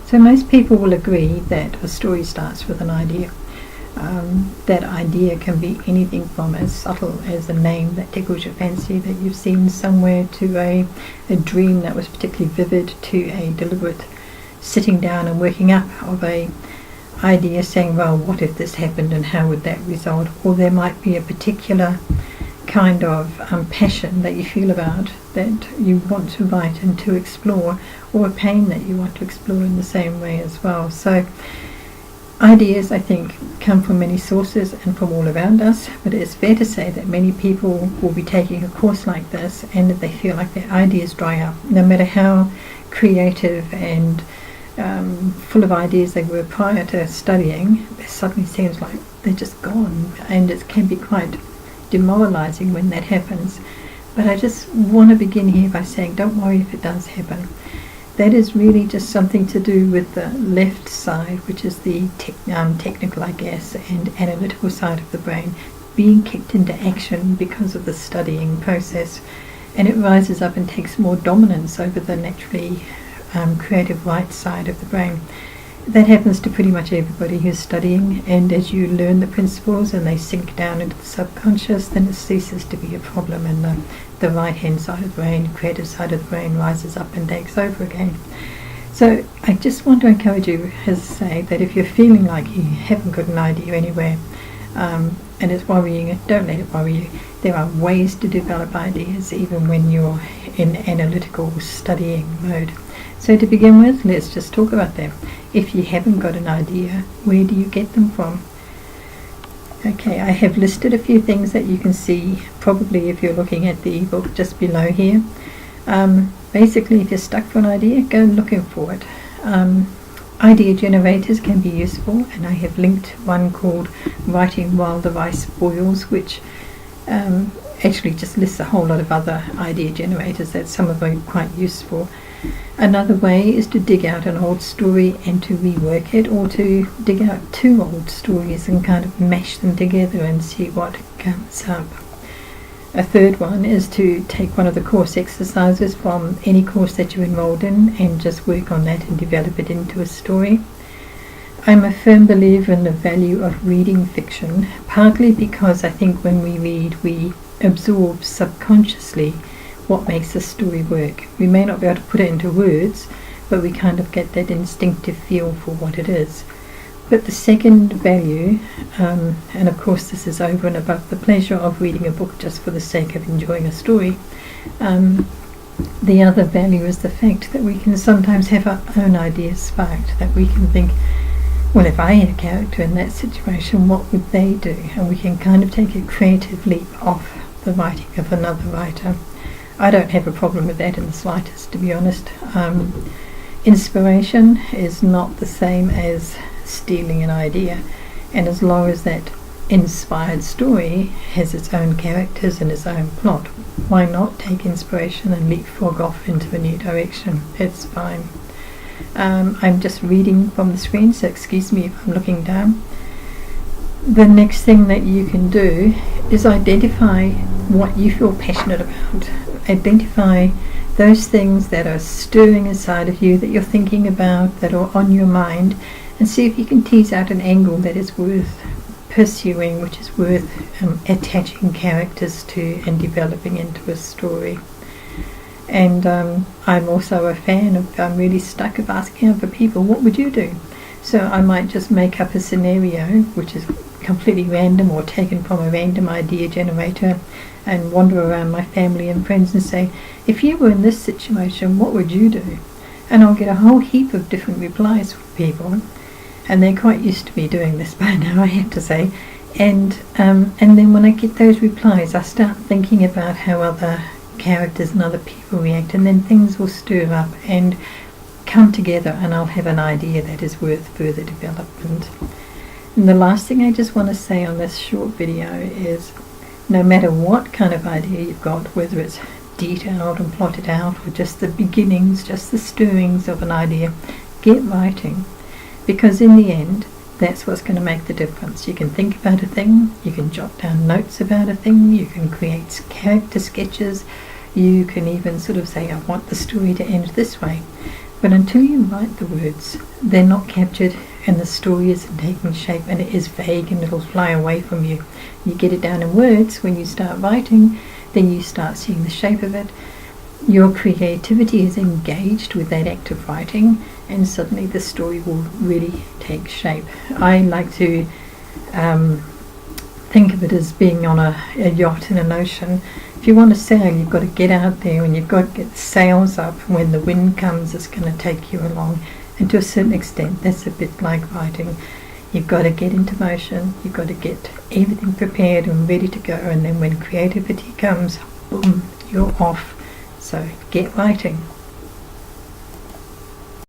So most people will agree that a story starts with an idea. That idea can be anything from as subtle as a name that tickles your fancy that you've seen somewhere, to a dream that was particularly vivid, to a deliberate sitting down and working up of a idea saying, well, what if this happened and how would that result? Or there might be a particular kind of passion that you feel about that you want to write and to explore, or a pain that you want to explore in the same way as well. So ideas, I think, come from many sources and from all around us, but it's fair to say that many people will be taking a course like this and that they feel like their ideas dry up. No matter how creative and full of ideas they were prior to studying, it suddenly seems like they're just gone, and it can be quite demoralizing when that happens. But I just want to begin here by saying, don't worry if it does happen. That is really just something to do with the left side, which is the technical, I guess, and analytical side of the brain, being kicked into action because of the studying process, and it rises up and takes more dominance over the naturally creative right side of the brain. That happens to pretty much everybody who's studying, and as you learn the principles and they sink down into the subconscious, then it ceases to be a problem, and the right hand side of the brain, creative side of the brain, rises up and takes over again. So I just want to encourage you, as I say, that if you're feeling like you haven't got an idea anywhere and it's worrying you, don't let it worry you. There are ways to develop ideas even when you're in analytical studying mode. So to begin with, let's just talk about them. If you haven't got an idea, where do you get them from? Okay, I have listed a few things that you can see, probably if you're looking at the ebook just below here. Basically, if you're stuck for an idea, go looking for it. Idea generators can be useful, and I have linked one called Writing While the Rice Boils, which actually just lists a whole lot of other idea generators that some of them are quite useful. Another way is to dig out an old story and to rework it, or to dig out two old stories and kind of mash them together and see what comes up. A third one is to take one of the course exercises from any course that you're enrolled in and just work on that and develop it into a story. I'm a firm believer in the value of reading fiction, partly because I think when we read, we absorb subconsciously what makes a story work. We may not be able to put it into words, but we kind of get that instinctive feel for what it is. But the second value, and of course this is over and above the pleasure of reading a book just for the sake of enjoying a story, the other value is the fact that we can sometimes have our own ideas sparked, that we can think, well, if I had a character in that situation, what would they do? And we can kind of take a creative leap off the writing of another writer. I don't have a problem with that in the slightest, to be honest. Inspiration is not the same as stealing an idea, and as long as that inspired story has its own characters and its own plot, why not take inspiration and leapfrog off into a new direction? It's fine. I'm just reading from the screen, so excuse me if I'm looking down. The next thing that you can do is identify what you feel passionate about. Identify those things that are stirring inside of you, that you're thinking about, that are on your mind, and see if you can tease out an angle that is worth pursuing, which is worth attaching characters to and developing into a story. And I'm also a fan of, I'm really stuck of asking other people, what would you do? So I might just make up a scenario which is completely random or taken from a random idea generator and wander around my family and friends and say, if you were in this situation, what would you do? And I'll get a whole heap of different replies from people, and they're quite used to me doing this by now, I have to say. And then when I get those replies, I start thinking about how other characters and other people react, and then things will stir up and come together, and I'll have an idea that is worth further development. And the last thing I just want to say on this short video is, no matter what kind of idea you've got, whether it's detailed and plotted out or just the beginnings, just the stirrings of an idea, get writing, because in the end that's what's going to make the difference. You can think about a thing, you can jot down notes about a thing, you can create character sketches, you can even sort of say, I want the story to end this way. But until you write the words, they're not captured and the story isn't taking shape, and it is vague and it'll fly away from you. You get it down in words when you start writing, then you start seeing the shape of it. Your creativity is engaged with that act of writing, and suddenly the story will really take shape. I like to think of it as being on a yacht in an ocean. If you want to sail, you've got to get out there and you've got to get the sails up. When the wind comes, it's going to take you along. And to a certain extent, that's a bit like writing. You've got to get into motion, you've got to get everything prepared and ready to go, and then when creativity comes, boom, you're off. So get writing.